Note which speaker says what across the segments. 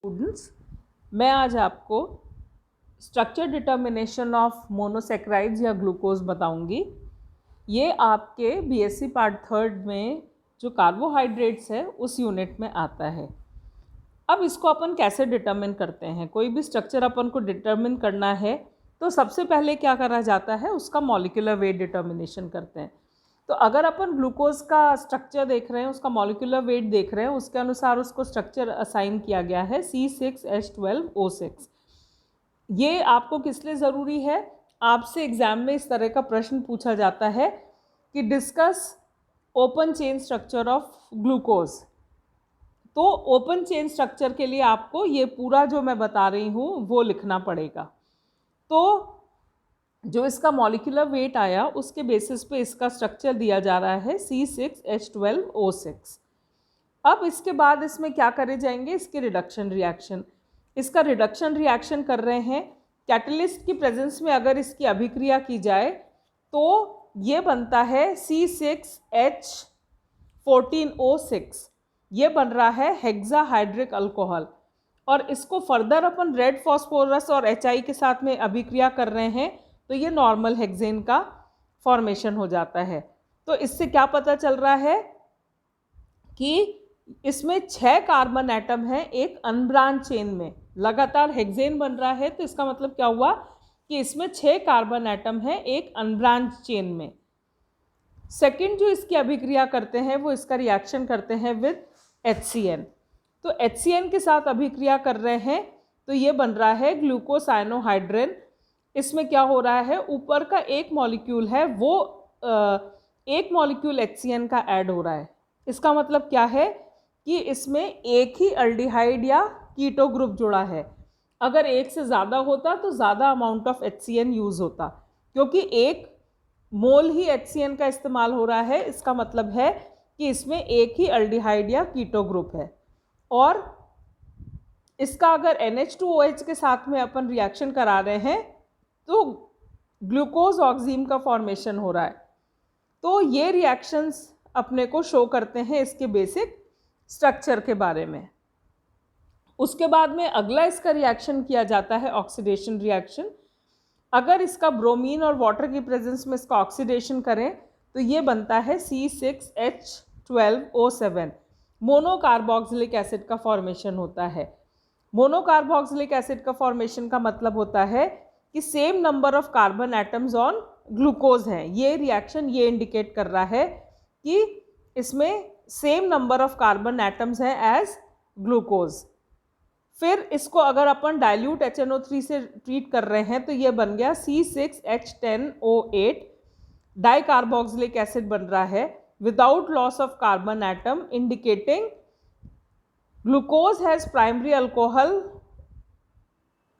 Speaker 1: Students, मैं आज आपको स्ट्रक्चर डिटर्मिनेशन ऑफ मोनोसेक्राइड्स या ग्लूकोज बताऊंगी। ये आपके बीएससी पार्ट 3 में जो कार्बोहाइड्रेट्स है उस यूनिट में आता है। अब इसको अपन कैसे डिटर्मिन करते हैं? कोई भी स्ट्रक्चर अपन को डिटर्मिन करना है तो सबसे पहले क्या करा जाता है, उसका मॉलिक्यूलर वेट डिटर्मिनेशन करते हैं। तो अगर अपन ग्लूकोज का स्ट्रक्चर देख रहे हैं, उसका मॉलिक्यूलर वेट देख रहे हैं, उसके अनुसार उसको स्ट्रक्चर असाइन किया गया है C6H12O6। ये आपको किस लिए ज़रूरी है? आपसे एग्जाम में इस तरह का प्रश्न पूछा जाता है कि discuss open chain structure of glucose. तो ओपन चेन स्ट्रक्चर के लिए आपको ये पूरा जो मैं बता रही हूँ वो लिखना पड़ेगा। तो जो इसका मॉलिक्यूलर वेट आया उसके बेसिस पे इसका स्ट्रक्चर दिया जा रहा है C6H12O6। अब इसके बाद इसमें क्या करे जाएंगे? इसके रिडक्शन रिएक्शन। इसका रिडक्शन रिएक्शन कर रहे हैं, कैटलिस्ट की प्रेजेंस में अगर इसकी अभिक्रिया की जाए तो ये बनता है C6H14O6। ये बन रहा है हेक्साहाइड्रिक अल्कोहल। और इसको फर्दर अपन रेड फॉस्फोरस और HI के साथ में अभिक्रिया कर रहे हैं तो ये नॉर्मल हेक्सेन का फॉर्मेशन हो जाता है। तो इससे क्या पता चल रहा है कि इसमें 6 कार्बन एटम हैं एक अनब्रांच चेन में। लगातार हेक्सेन बन रहा है तो इसका मतलब क्या हुआ कि इसमें 6 कार्बन एटम हैं एक अनब्रांच चेन में। सेकंड जो इसकी अभिक्रिया करते हैं वो इसका रिएक्शन करते हैं विद HCN। तो HCN के साथ अभिक्रिया कर रहे हैं तो ये बन रहा है ग्लूकोसाइनोहाइड्रेन। इसमें क्या हो रहा है, ऊपर का एक मॉलिक्यूल है वो एक मॉलिक्यूल HCN का ऐड हो रहा है। इसका मतलब क्या है कि इसमें एक ही अल्डिहाइड या कीटो ग्रुप जुड़ा है। अगर एक से ज़्यादा होता तो ज़्यादा अमाउंट ऑफ HCN यूज़ होता, क्योंकि एक मोल ही HCN का इस्तेमाल हो रहा है। इसका मतलब है कि इसमें एक ही अल्डिहाइड या कीटो ग्रुप है। और इसका अगर NH2OH के साथ में अपन रिएक्शन करा रहे हैं तो ग्लूकोज ऑक्सीम का फॉर्मेशन हो रहा है। तो ये रिएक्शंस अपने को शो करते हैं इसके बेसिक स्ट्रक्चर के बारे में। उसके बाद में अगला इसका रिएक्शन किया जाता है ऑक्सीडेशन रिएक्शन। अगर इसका ब्रोमीन और वाटर की प्रेजेंस में इसका ऑक्सीडेशन करें तो ये बनता है C6H12O7। मोनोकार्बोक्सिलिक एसिड का फॉर्मेशन होता है। मोनोकार्बोक्सिलिक एसिड का फॉर्मेशन का मतलब होता है कि same number of carbon atoms on glucose हैं। ये रिएक्शन ये इंडिकेट कर रहा है कि इसमें same number of carbon atoms हैं एज ग्लूकोज। फिर इसको अगर अपन डाइल्यूट HNO3 से ट्रीट कर रहे हैं तो ये बन गया C6H10O8। डाइकार्बोक्सिलिक एसिड बन रहा है without loss of carbon atom, indicating glucose has primary alcohol.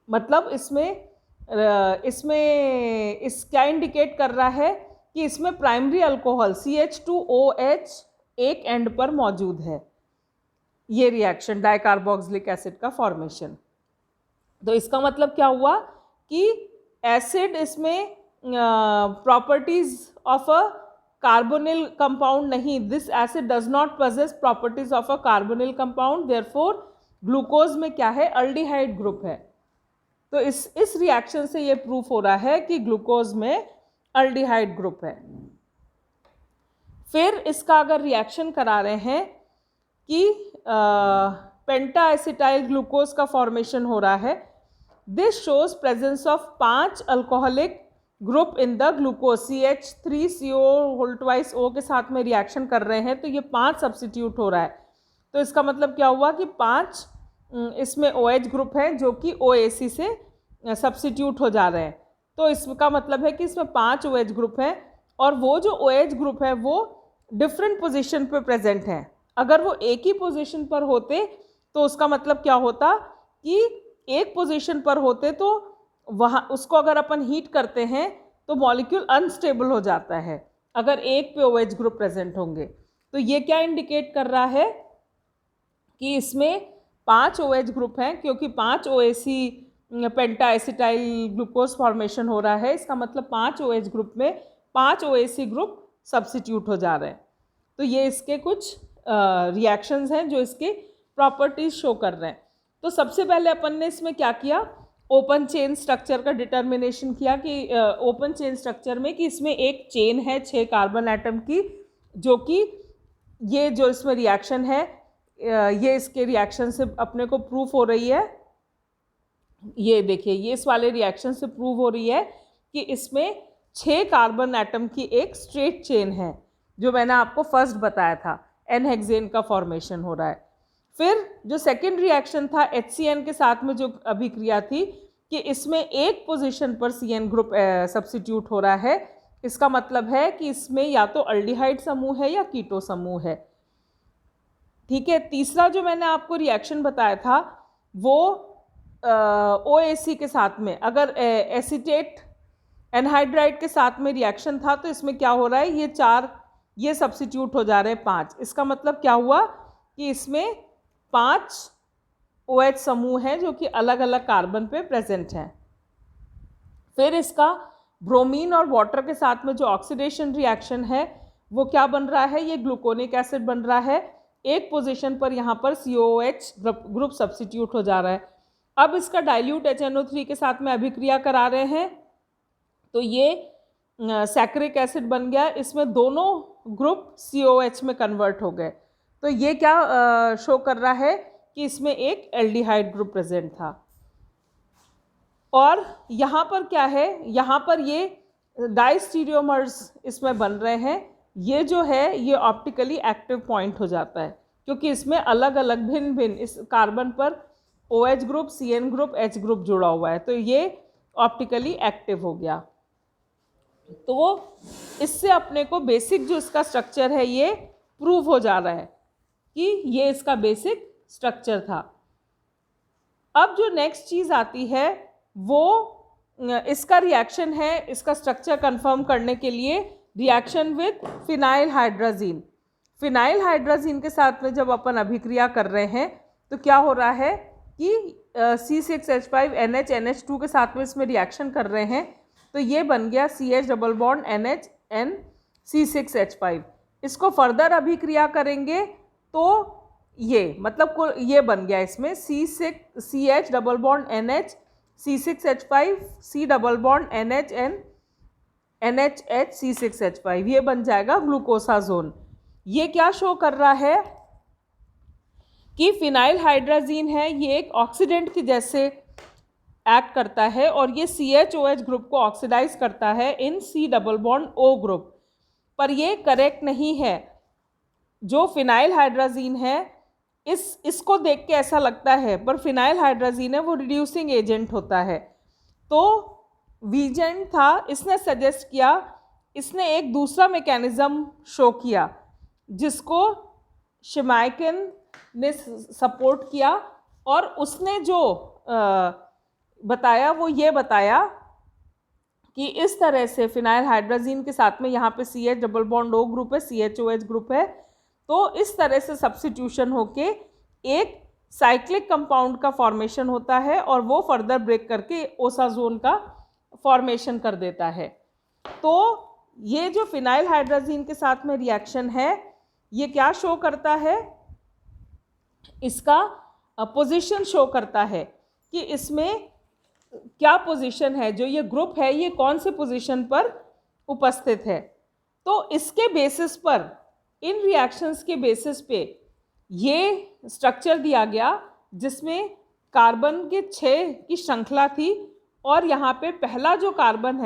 Speaker 1: मतलब इसमें इस क्या इंडिकेट कर रहा है कि इसमें प्राइमरी अल्कोहल CH2OH एक एंड पर मौजूद है। ये रिएक्शन डाइकार्बोक्सिलिक एसिड का फॉर्मेशन। तो इसका मतलब क्या हुआ कि एसिड इसमें properties of a carbonyl compound नहीं, this acid does not possess properties of a carbonyl compound, therefore glucose में क्या है, अल्डिहाइड ग्रुप है। तो इस रिएक्शन से ये प्रूफ हो रहा है कि ग्लूकोज में अल्डिहाइड ग्रुप है। फिर इसका अगर रिएक्शन करा रहे हैं कि पेंटा एसिटाइल ग्लूकोज का फॉर्मेशन हो रहा है, this shows presence of 5 alcoholic group in the glucose. CH3CO2O के साथ में रिएक्शन कर रहे हैं तो ये 5 सब्स्टिट्यूट हो रहा है। तो इसका मतलब क्या हुआ कि 5 इसमें OH ग्रुप हैं जो कि OAC से सब्स्टिट्यूट हो जा रहे हैं। तो इसका मतलब है कि इसमें 5 OH ग्रुप हैं और वो जो OH ग्रुप है वो डिफरेंट पोजीशन पे प्रेजेंट हैं। अगर वो एक ही पोजीशन पर होते तो उसका मतलब क्या होता कि एक पोजीशन पर होते तो वहाँ उसको अगर अपन हीट करते हैं तो मॉलिक्यूल अनस्टेबल हो जाता है अगर एक पे OH ग्रुप प्रेजेंट होंगे। तो ये क्या इंडिकेट कर रहा है कि इसमें 5 OH ग्रुप हैं, क्योंकि 5 OAC पेंटा एसिटाइल ग्लूकोज फॉर्मेशन हो रहा है। इसका मतलब 5 OH ग्रुप में 5 OAC ग्रुप सब्स्टिट्यूट हो जा रहे हैं। तो ये इसके कुछ रिएक्शंस हैं जो इसके प्रॉपर्टीज शो कर रहे हैं। तो सबसे पहले अपन ने इसमें क्या किया, ओपन चेन स्ट्रक्चर का डिटर्मिनेशन किया कि ओपन चेन स्ट्रक्चर में कि इसमें एक चेन है 6 कार्बन एटम की, जो कि ये जो इसमें रिएक्शन है ये इसके रिएक्शन से अपने को प्रूफ हो रही है। ये देखिए, ये इस वाले रिएक्शन से प्रूव हो रही है कि इसमें 6 कार्बन एटम की एक स्ट्रेट चेन है, जो मैंने आपको फर्स्ट बताया था, एन हेक्सेन का फॉर्मेशन हो रहा है। फिर जो सेकेंड रिएक्शन था HCN के साथ में जो अभिक्रिया थी कि इसमें एक पोजीशन पर CN ग्रुप सब्स्टिट्यूट हो रहा है। इसका मतलब है कि इसमें या तो अल्डिहाइड समूह है या कीटो समूह है। ठीक है, तीसरा जो मैंने आपको रिएक्शन बताया था वो OAC के साथ में, अगर एसीटेट एनहाइड्राइड के साथ में रिएक्शन था तो इसमें क्या हो रहा है, ये 4 ये सब्स्टिट्यूट हो जा रहे हैं 5। इसका मतलब क्या हुआ कि इसमें 5 OH समूह हैं जो कि अलग अलग कार्बन पे प्रेजेंट हैं। फिर इसका ब्रोमीन और वाटर के साथ में जो ऑक्सीडेशन रिएक्शन है वो क्या बन रहा है, ये ग्लूकोनिक एसिड बन रहा है। एक पोजीशन पर यहाँ पर COOH ग्रुप सब्स्टिट्यूट हो जा रहा है। अब इसका डाइल्यूट HNO3 के साथ में अभिक्रिया करा रहे हैं तो ये सैक्रिक एसिड बन गया, इसमें दोनों ग्रुप COH में कन्वर्ट हो गए। तो ये क्या शो कर रहा है कि इसमें एक एल्डिहाइड ग्रुप प्रेजेंट था। और यहाँ पर क्या है, यहाँ पर ये डाइस्टीरियोमर्स इसमें बन रहे हैं। ये जो है ये ऑप्टिकली एक्टिव पॉइंट हो जाता है क्योंकि इसमें अलग अलग भिन्न भिन्न इस कार्बन पर OH group, CN group, H group जुड़ा हुआ है, तो ये ऑप्टिकली एक्टिव हो गया। तो इससे अपने को बेसिक जो इसका स्ट्रक्चर है ये प्रूव हो जा रहा है कि ये इसका बेसिक स्ट्रक्चर था। अब जो नेक्स्ट चीज़ आती है वो इसका रिएक्शन है, इसका स्ट्रक्चर कंफर्म करने के लिए reaction with phenyl hydrazine. Phenyl hydrazine के साथ में जब अपन अभिक्रिया कर रहे हैं तो क्या हो रहा है कि C6H5NH NH2 के साथ में इसमें रिएक्शन कर रहे हैं तो ये बन गया CH double bond NH N C6H5। इसको फर्दर अभिक्रिया करेंगे तो ये मतलब ये बन गया इसमें CH double bond NH C6H5 C double bond NH N NHH C6H5, ये बन जाएगा ग्लूकोसाजोन। ये क्या शो कर रहा है कि फिनाइल हाइड्राजीन है, ये एक ऑक्सीडेंट के जैसे एक्ट करता है और ये CHOH ग्रुप को ऑक्सीडाइज करता है इन C double bond O group. पर ये करेक्ट नहीं है। जो फिनाइल हाइड्राजीन है इसको देख के ऐसा लगता है, पर फिनाइल हाइड्राजीन है वो रिड्यूसिंग एजेंट होता है। तो वीजेंट था, इसने सजेस्ट किया, इसने एक दूसरा मैकेनिज्म शो किया जिसको शिमाइकिन ने सपोर्ट किया और उसने जो बताया वो ये बताया कि इस तरह से फिनाइल हाइड्राजीन के साथ में यहाँ पे CH double bond O group है, CHOH ग्रुप है, तो इस तरह से सब्स्टिट्यूशन होके एक साइक्लिक कंपाउंड का फॉर्मेशन होता है और वो फर्दर ब्रेक करके ओसाजोन का फॉर्मेशन कर देता है। तो ये जो फिनाइल हाइड्राजीन के साथ में रिएक्शन है ये क्या शो करता है, इसका पोजीशन शो करता है कि इसमें क्या पोजीशन है, जो ये ग्रुप है ये कौन से पोजीशन पर उपस्थित है। तो इसके बेसिस पर, इन रिएक्शंस के बेसिस पे ये स्ट्रक्चर दिया गया जिसमें कार्बन के 6 की श्रृंखला थी और यहाँ पे पहला जो कार्बन है